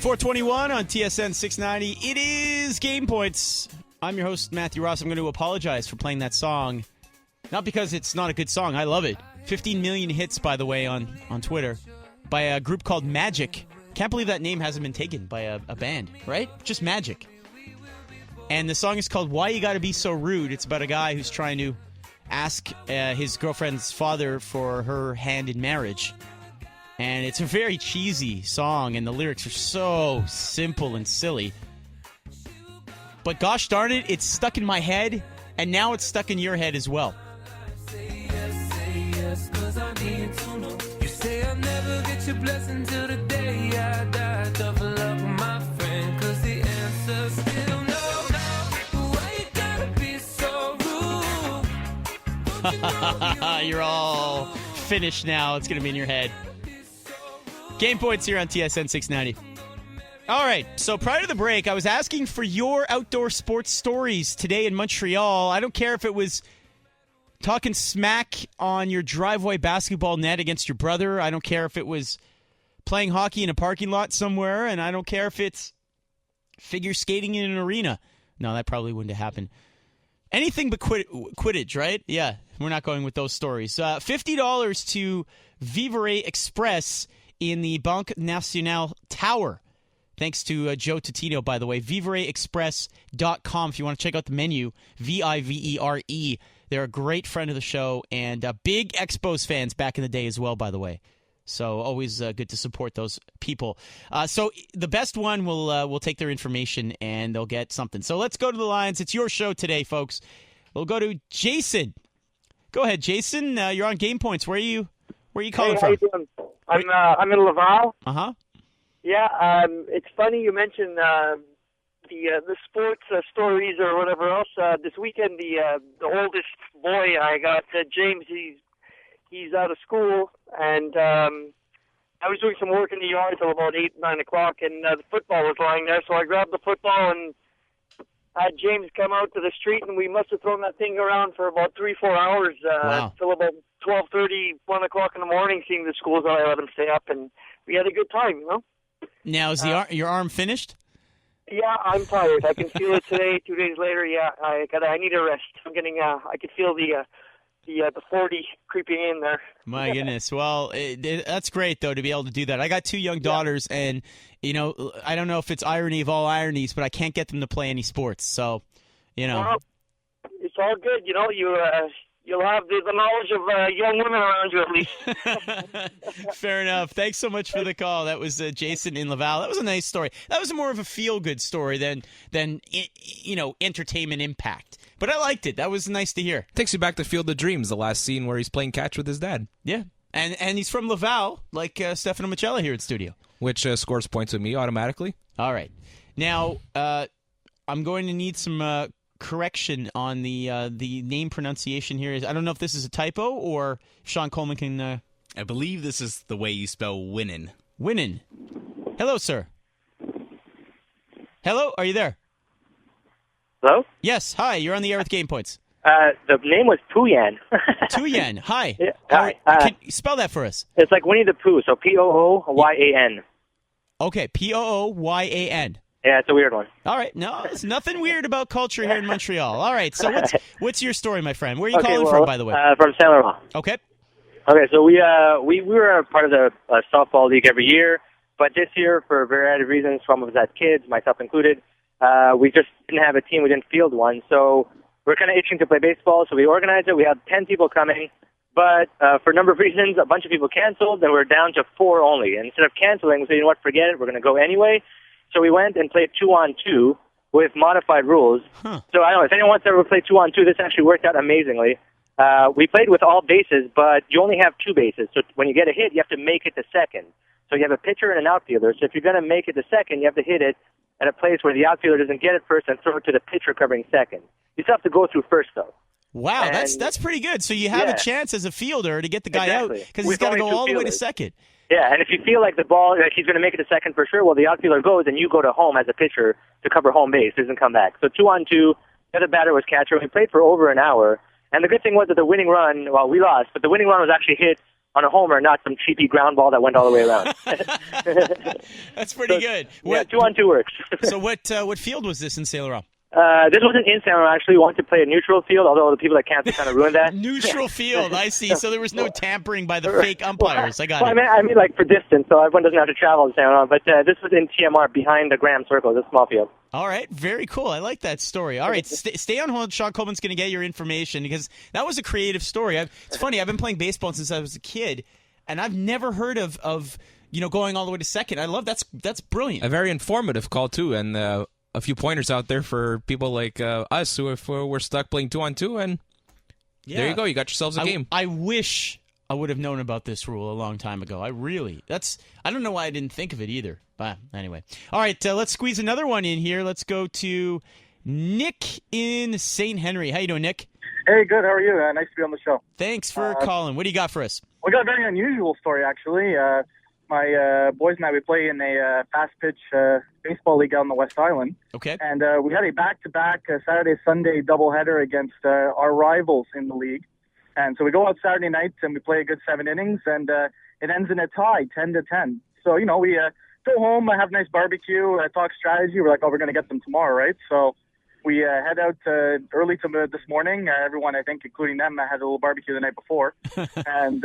421 on TSN 690. It is Game Points. I'm your host, Matthew Ross. I'm going to apologize for playing that song. Not because it's not a good song. I love it. 15 million hits, by the way, on Twitter by a group called Magic. Can't believe that name hasn't been taken by a band, right? Just Magic. And the song is called Why You Gotta Be So Rude. It's about a guy who's trying to ask his girlfriend's father for her hand in marriage. And it's a very cheesy song, and the lyrics are so simple and silly. But gosh darn it, it's stuck in my head, and now it's stuck in your head as well. Say yes, 'cause I need to know. You say I'll never get your blessing till the day I die. Tough luck, my friend, 'cause the answer's still no. Why you gotta be so rude? You're all finished now. It's going to be in your head. Game Points here on TSN 690. All right, so prior to the break, I was asking for your outdoor sports stories today in Montreal. I don't care if it was talking smack on your driveway basketball net against your brother. I don't care if it was playing hockey in a parking lot somewhere, and I don't care if it's figure skating in an arena. No, that probably wouldn't have happened. Anything but Quidditch, right? Yeah, we're not going with those stories. $50 to Vivere Express in the Banque Nationale Tower. Thanks to Joe Totino, by the way. VivereExpress.com if you want to check out the menu. Vivere. They're a great friend of the show and big Expos fans back in the day as well, by the way. So always good to support those people. So the best one will take their information and they'll get something. So let's go to the lines. It's your show today, folks. We'll go to Jason. Go ahead, Jason. You're on Game Points. Where are you calling from? How you doing? I'm in Laval. Uh-huh. Yeah, it's funny you mentioned the sports stories or whatever else. This weekend, the oldest boy I got, James, he's out of school, and I was doing some work in the yard till about 8, 9 o'clock, and the football was lying there, so I grabbed the football and had James come out to the street, and we must have thrown that thing around for about 3-4 hours till about 12:30, 1 o'clock in the morning, seeing the schools. I let him stay up, and we had a good time, you know? Now, is your arm finished? Yeah, I'm tired. I can feel it today. 2 days later, yeah, I need a rest. I'm getting. I can feel the 40 creeping in there. My goodness. Well, that's great though to be able to do that. I got 2 young daughters, and I don't know if it's irony of all ironies, but I can't get them to play any sports. So, well, it's all good. You'll have the knowledge of young women around you at least. Fair enough. Thanks so much for the call. That was Jason in Laval. That was a nice story. That was more of a feel-good story than entertainment impact. But I liked it. That was nice to hear. Takes you back to Field of Dreams, the last scene where he's playing catch with his dad. Yeah. And he's from Laval, like Stefano Micella here in studio. Which scores points with me automatically. All right. Now, I'm going to need some correction on the name pronunciation here. I don't know if this is a typo or Sean Coleman can... I believe this is the way you spell Winnin. Winnin. Hello, sir. Hello, are you there? Hello? Yes, hi, you're on the air with Game Points. The name was Pooyan. Tuyen, hi. Yeah, hi. Can you spell that for us? It's like Winnie the Pooh, so Pooyan. Okay, Pooyan. Yeah, it's a weird one. All right, no, there's nothing weird about culture here in Montreal. All right, so what's your story, my friend? Where are you calling from, by the way? From Saint Laurent. Okay. Okay, so we were a part of the softball league every year, but this year, for a variety of reasons, some of us had kids, myself included, we just didn't have a team. We didn't field one, so we're kind of itching to play baseball. So we organized it. We had 10 people coming, but for a number of reasons, a bunch of people canceled, and we're down to 4 only. And instead of canceling, we said, you know what, forget it. We're going to go anyway. So we went and played 2-on-2 with modified rules. Huh. So I don't know if anyone wants to ever play 2-on-2. This actually worked out amazingly. We played with all bases, but you only have 2 bases. So when you get a hit, you have to make it to second. So you have a pitcher and an outfielder. So if you're going to make it to second, you have to hit it at a place where the outfielder doesn't get it first and throw it to the pitcher covering second. You still have to go through first, though. Wow, And- that's pretty good. So you have a chance as a fielder to get the guy out because he's With got to only go 2 all the way to fielders. second. Yeah, and if you feel like the ball, like he's going to make it to second for sure, well, the outfielder goes and you go to home as a pitcher to cover home base. Doesn't come back. So 2-on-2, the other batter was catcher. We played for over an hour. And the good thing was that the winning run, well, we lost, but the winning run was actually hit on a homer, not some cheapy ground ball that went all the way around. That's pretty good. Yeah, 2-on-2 works. So what field was this in Saint Laurent? This wasn't in San Laurent, actually. We wanted to play a neutral field, although the people that canceled kind of ruined that. Neutral field, I see. So there was no tampering by the fake umpires. I got it. I mean, like, for distance, so everyone doesn't have to travel to San Laurent. But this was in TMR, behind the Graham Circle, this small field. All right, very cool. I like that story. All right, stay on hold. Sean Coleman's going to get your information because that was a creative story. It's funny. I've been playing baseball since I was a kid, and I've never heard of going all the way to second. I love that's brilliant. A very informative call too, and a few pointers out there for people like us who if we're stuck playing 2-on-2, and there you go. You got yourselves a game. I wish I would have known about this rule a long time ago. I don't know why I didn't think of it either. But anyway. All right, let's squeeze another one in here. Let's go to Nick in St. Henry. How you doing, Nick? Hey, good. How are you? Nice to be on the show. Thanks for calling. What do you got for us? We got a very unusual story, actually. My boys and I, we play in a fast-pitch baseball league out on the West Island. Okay. And we had a back-to-back Saturday-Sunday doubleheader against our rivals in the league. And so we go out Saturday night and we play a good 7 innings, and it ends in a tie, 10-10. So, we go home, have a nice barbecue, talk strategy. We're like, we're going to get them tomorrow, right? So we head out early this morning. Everyone, I think, including them, had a little barbecue the night before. And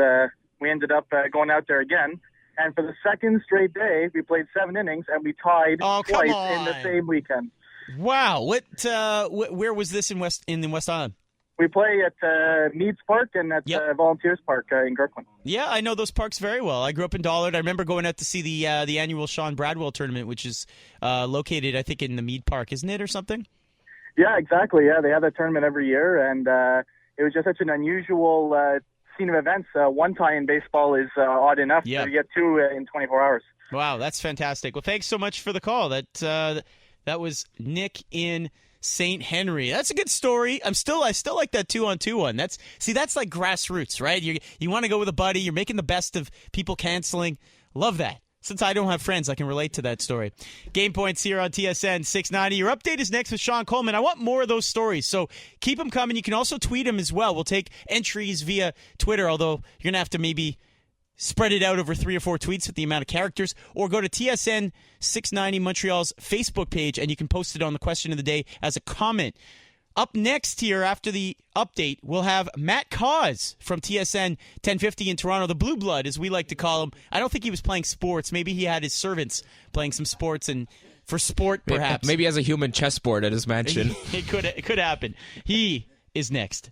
we ended up going out there again. And for the second straight day, we played 7 innings, and we tied twice in the same weekend. Wow. Where was this in the West Island? We play at Meads Park and at Volunteers Park in Kirkland. Yeah, I know those parks very well. I grew up in Dollard. I remember going out to see the annual Sean Bradwell tournament, which is located, I think, in the Mead Park, isn't it, or something? Yeah, exactly. Yeah, they have that tournament every year, and it was just such an unusual scene of events. One tie in baseball is odd enough. Yeah. So you get 2 in 24 hours. Wow, that's fantastic. Well, thanks so much for the call. That was Nick in St. Henry. That's a good story. I still like that 2-on-2 one. That's like grassroots, right? You want to go with a buddy. You're making the best of people canceling. Love that. Since I don't have friends, I can relate to that story. Game Points here on TSN 690. Your update is next with Sean Coleman. I want more of those stories, so keep them coming. You can also tweet them as well. We'll take entries via Twitter, although you're going to have to maybe spread it out over 3 or 4 tweets with the amount of characters, or go to TSN 690 Montreal's Facebook page, and you can post it on the question of the day as a comment. Up next here after the update, we'll have Matt Cause from TSN 1050 in Toronto, the Blue Blood, as we like to call him. I don't think he was playing sports. Maybe he had his servants playing some sports, and for sport, perhaps. Maybe as a human chessboard at his mansion. It could happen. He is next.